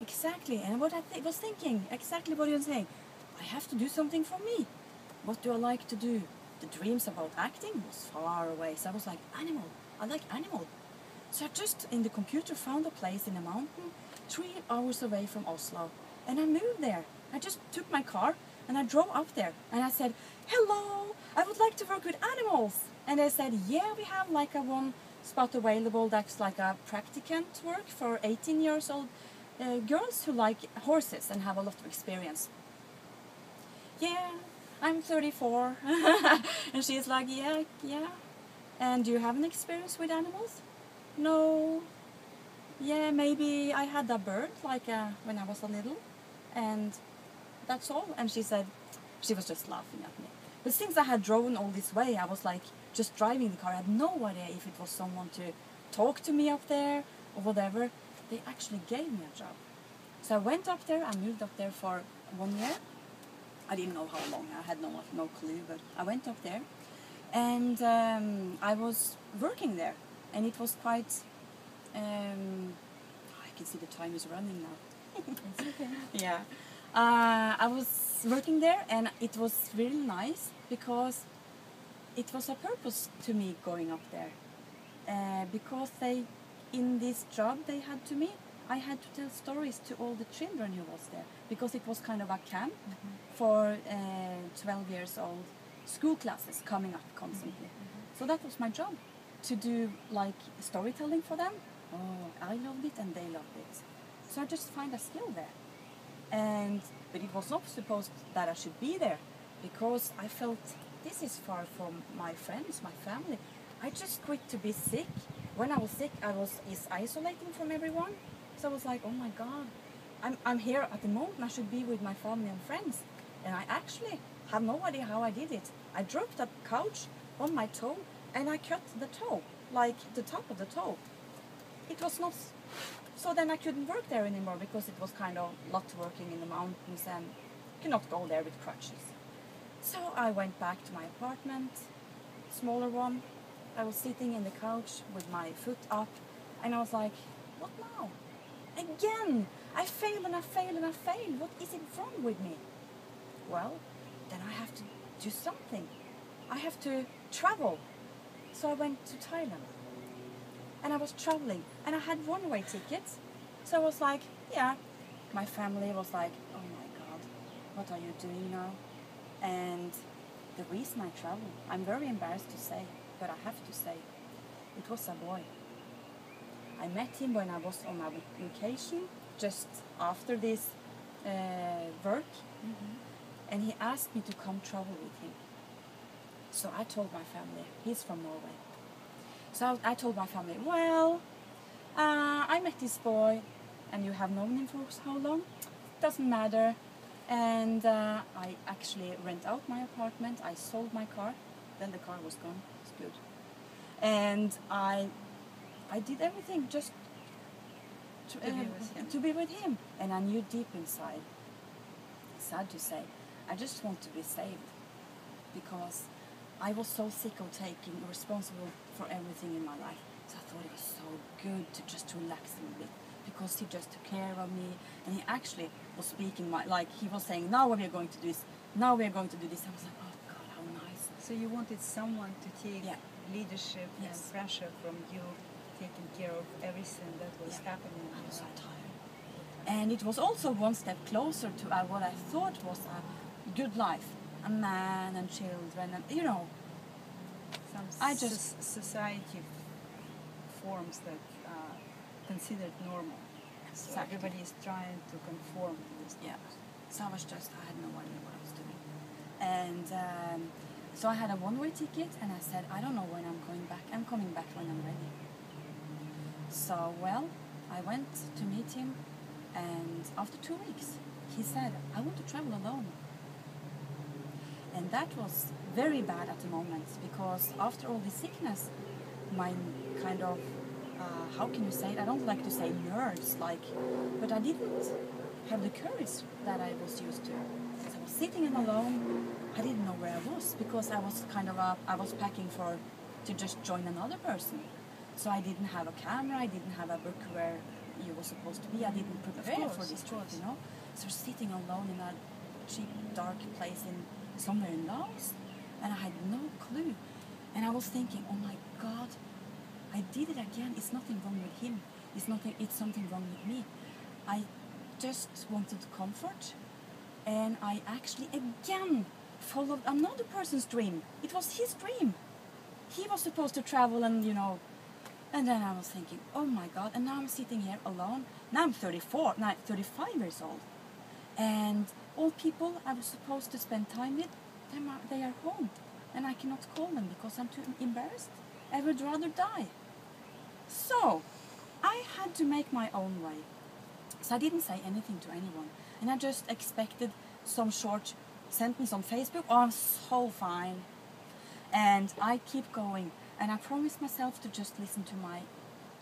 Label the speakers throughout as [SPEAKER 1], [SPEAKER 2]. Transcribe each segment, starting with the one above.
[SPEAKER 1] Exactly, and what I was thinking, exactly what you're saying. I have to do something for me. What do I like to do? The dreams about acting was far away, so I was like, animal. I like animal. So I just in the computer found a place in a mountain 3 hours away from Oslo, and I moved there. I just took my car and I drove up there, and I said, "Hello, I would like to work with animals." And they said, "Yeah, we have like a one spot available that's like a practicant work for 18 years old girls who like horses and have a lot of experience." Yeah, I'm 34. And she's like, "Yeah, yeah. And do you have an experience with animals?" "No." "Yeah, maybe I had a bird like when I was a little, and that's all." And she said, she was just laughing at me. But since I had driven all this way, I was like just driving the car. I had no idea if it was someone to talk to me up there or whatever. They actually gave me a job. So I went up there. I moved up there for 1 year. I didn't know how long. I had no clue, but I went up there, and I was working there, and it was quite. I can see the time is running now.
[SPEAKER 2] It's okay.
[SPEAKER 1] Yeah. I was working there, and it was really nice because it was a purpose to me going up there. Because in this job they had to me, I had to tell stories to all the children who was there, because it was kind of a camp for 12 years old school classes coming up constantly. So that was my job, to do like storytelling for them. Oh, I loved it and they loved it. So I just find a skill there. But it was not supposed that I should be there, because I felt this is far from my friends, my family. I just quit to be sick. When I was sick, I was isolating from everyone. So I was like, oh my God, I'm here at the moment. I should be with my family and friends. And I actually have no idea how I did it. I dropped a couch on my toe and I cut the toe, like the top of the toe. It was not. So then I couldn't work there anymore, because it was kind of a lot working in the mountains and cannot go there with crutches. So I went back to my apartment, smaller one. I was sitting in the couch with my foot up, and I was like, what now? Again! I failed and I failed and I failed. What is it wrong with me? Well, then I have to do something. I have to travel. So I went to Thailand. And I was traveling, and I had one-way tickets. So I was like, yeah. My family was like, oh my God, what are you doing now? And the reason I traveled, I'm very embarrassed to say, but I have to say, it was a boy. I met him when I was on my vacation, just after this work, and he asked me to come travel with him. So I told my family, he's from Norway. So I told my family, well, I met this boy, and you have known him for how long? Doesn't matter. And I actually rent out my apartment. I sold my car. Then the car was gone. It's good. And I did everything just to be with him. And I knew deep inside, sad to say, I just want to be saved, because I was so sick of taking responsible for everything in my life. So I thought it was so good to just relax a little bit, because he just took care of me, and he actually was speaking like he was saying, now we are going to do this, now we are going to do this. I was like, oh God, how nice.
[SPEAKER 2] So you wanted someone to take leadership
[SPEAKER 1] Yes.
[SPEAKER 2] and pressure from you, taking care of everything that was happening in
[SPEAKER 1] I
[SPEAKER 2] your
[SPEAKER 1] was so
[SPEAKER 2] life.
[SPEAKER 1] tired. And it was also one step closer to what I thought was a good life. A man and children, and
[SPEAKER 2] Some
[SPEAKER 1] I just-
[SPEAKER 2] society forms that considered normal. So
[SPEAKER 1] Exactly.
[SPEAKER 2] everybody is trying to conform to this.
[SPEAKER 1] Yeah. So I had no idea what I was doing. And so I had a one-way ticket, and I said, I don't know when I'm going back. I'm coming back when I'm ready. So, well, I went to meet him, and after 2 weeks, he said, I want to travel alone. And that was very bad at the moment, because after all this sickness, my kind of, how can you say it? I don't like to say nerves, but I didn't have the courage that I was used to. Since I was sitting alone, I didn't know where I was, because I was I was packing to just join another person. So I didn't have a camera, I didn't have a book where you were supposed to be. I didn't prepare for this trip, you know. So sitting alone in a cheap, dark place in somewhere in Laos, and I had no clue. And I was thinking, oh my God, I did it again. It's nothing wrong with him. It's something wrong with me. I just wanted comfort, and I actually again followed another person's dream. It was his dream. He was supposed to travel and, you know, and then I was thinking, oh my God, and now I'm sitting here alone. Now I'm 35 years old. And all people I was supposed to spend time with, they are home. And I cannot call them because I'm too embarrassed. I would rather die. So, I had to make my own way. So I didn't say anything to anyone. And I just expected some short sentence on Facebook, oh, I'm so fine. And I keep going. And I promised myself to just listen to my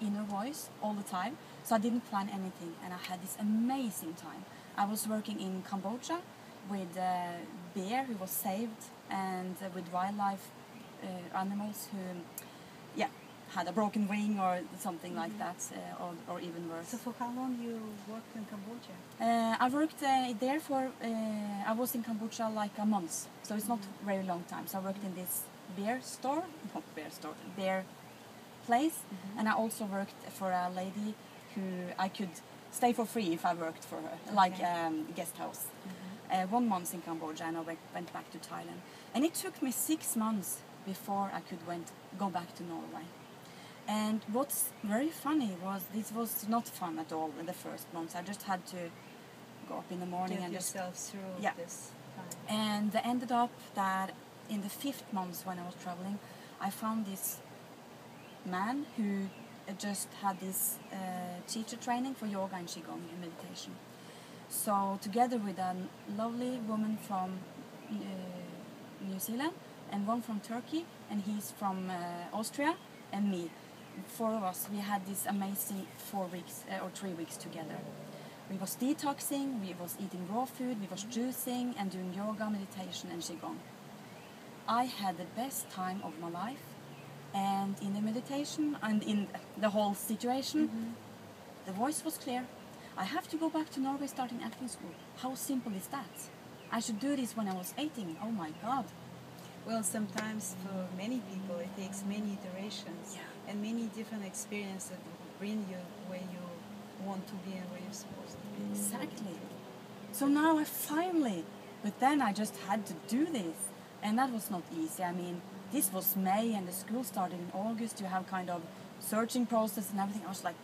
[SPEAKER 1] inner voice all the time. So I didn't plan anything. And I had this amazing time. I was working in Cambodia with a bear who was saved, and with wildlife animals who, had a broken wing or something like that, or even worse.
[SPEAKER 2] So for how long you worked in Cambodia?
[SPEAKER 1] I worked there for, I was in Cambodia like a month, so it's not very long time. So I worked in this bear place, and I also worked for a lady who I could stay for free if I worked for her, like guest house. 1 month in Cambodia, and I went back to Thailand. And it took me 6 months before I could go back to Norway. And what's very funny was this was not fun at all in the first months. I just had to go up in the morning
[SPEAKER 2] Get
[SPEAKER 1] and just
[SPEAKER 2] yourself through this time.
[SPEAKER 1] And it ended up that in the 5th month when I was traveling, I found this man who just had this teacher training for yoga and qigong and meditation. So together with a lovely woman from New Zealand and one from Turkey, and he's from Austria, and me. 4 of us, we had this amazing 4 weeks or 3 weeks together. We was detoxing, we was eating raw food, we was juicing and doing yoga, meditation and qigong. I had the best time of my life, and in the meditation and in the whole situation, the voice was clear. I have to go back to Norway starting acting school. How simple is that? I should do this when I was 18. Oh my God.
[SPEAKER 2] Well, sometimes for many people it takes many iterations and many different experiences that bring you where you want to be and where you're supposed to be.
[SPEAKER 1] Exactly. So now I finally, but then I just had to do this. And that was not easy. I mean, this was May and the school started in August. You have kind of searching process and everything. I was like,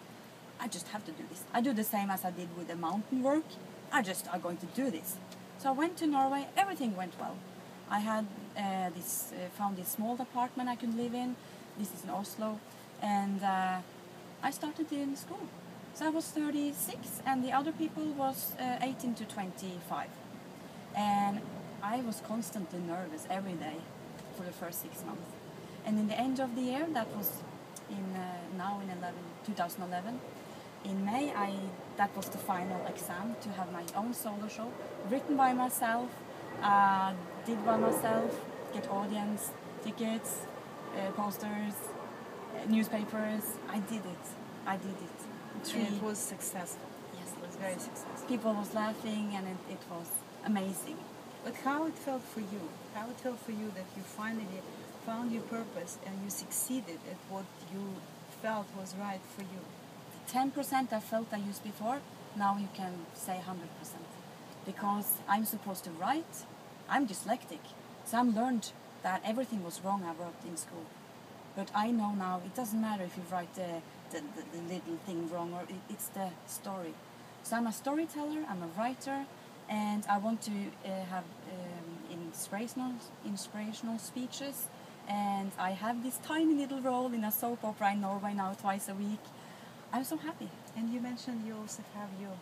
[SPEAKER 1] I just have to do this. I do the same as I did with the mountain work. I'm going to do this. So I went to Norway. Everything went well. I had found this small apartment I could live in. This is in Oslo. And I started in school. So I was 36 and the other people was 18 to 25. And I was constantly nervous every day for the first 6 months. And in the end of the year, that was in 2011, in May, that was the final exam to have my own solo show, written by myself, did by myself, get audience, tickets, posters, newspapers. I did it.
[SPEAKER 2] And it was successful.
[SPEAKER 1] Yes,
[SPEAKER 2] it was very successful.
[SPEAKER 1] People was laughing, and it was amazing.
[SPEAKER 2] But how it felt for you? How it felt for you that you finally found your purpose and you succeeded at what you felt was right for you?
[SPEAKER 1] 10% I felt I used before, now you can say 100%. Because I'm supposed to write, I'm dyslexic. So I learned that everything was wrong I wrote in school. But I know now it doesn't matter if you write the little thing wrong, or it's the story. So I'm a storyteller, I'm a writer, and I want to have inspirational speeches. And I have this tiny little role in a soap opera in Norway now twice a week. I'm so happy.
[SPEAKER 2] And you mentioned you also have your own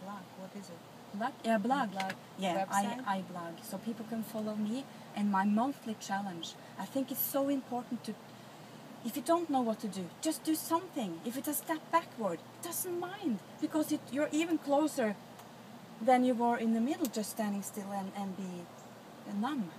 [SPEAKER 2] blog. What is it?
[SPEAKER 1] Blog? Yeah, blog. Yeah,
[SPEAKER 2] website?
[SPEAKER 1] I blog. So people can follow me and my monthly challenge. I think it's so important to, if you don't know what to do, just do something. If it's a step backward, doesn't mind. Because you're even closer than you were in the middle, just standing still and be numb.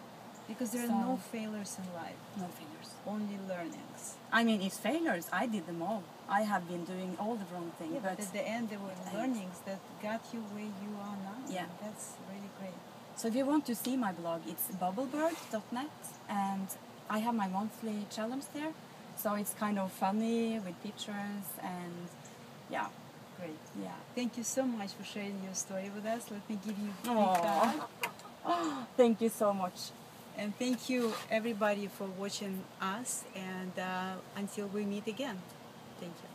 [SPEAKER 2] Because there are
[SPEAKER 1] So-
[SPEAKER 2] no failures in life,
[SPEAKER 1] No failures.
[SPEAKER 2] only learnings.
[SPEAKER 1] I mean, it's failures. I did them all. I have been doing all the wrong things.
[SPEAKER 2] Yeah, but at the end, there were
[SPEAKER 1] at the end.
[SPEAKER 2] learnings that got you where you are now.
[SPEAKER 1] Yeah.
[SPEAKER 2] And that's really great.
[SPEAKER 1] So if you want to see my blog, it's bubblebird.net, and I have my monthly challenge there. So it's kind of funny with pictures, and yeah,
[SPEAKER 2] Great.
[SPEAKER 1] yeah.
[SPEAKER 2] Thank you so much for sharing your story with us. Let me give you a big
[SPEAKER 1] Aw.
[SPEAKER 2] hug.
[SPEAKER 1] Thank you so much.
[SPEAKER 2] And thank you, everybody, for watching us. And until we meet again, thank you.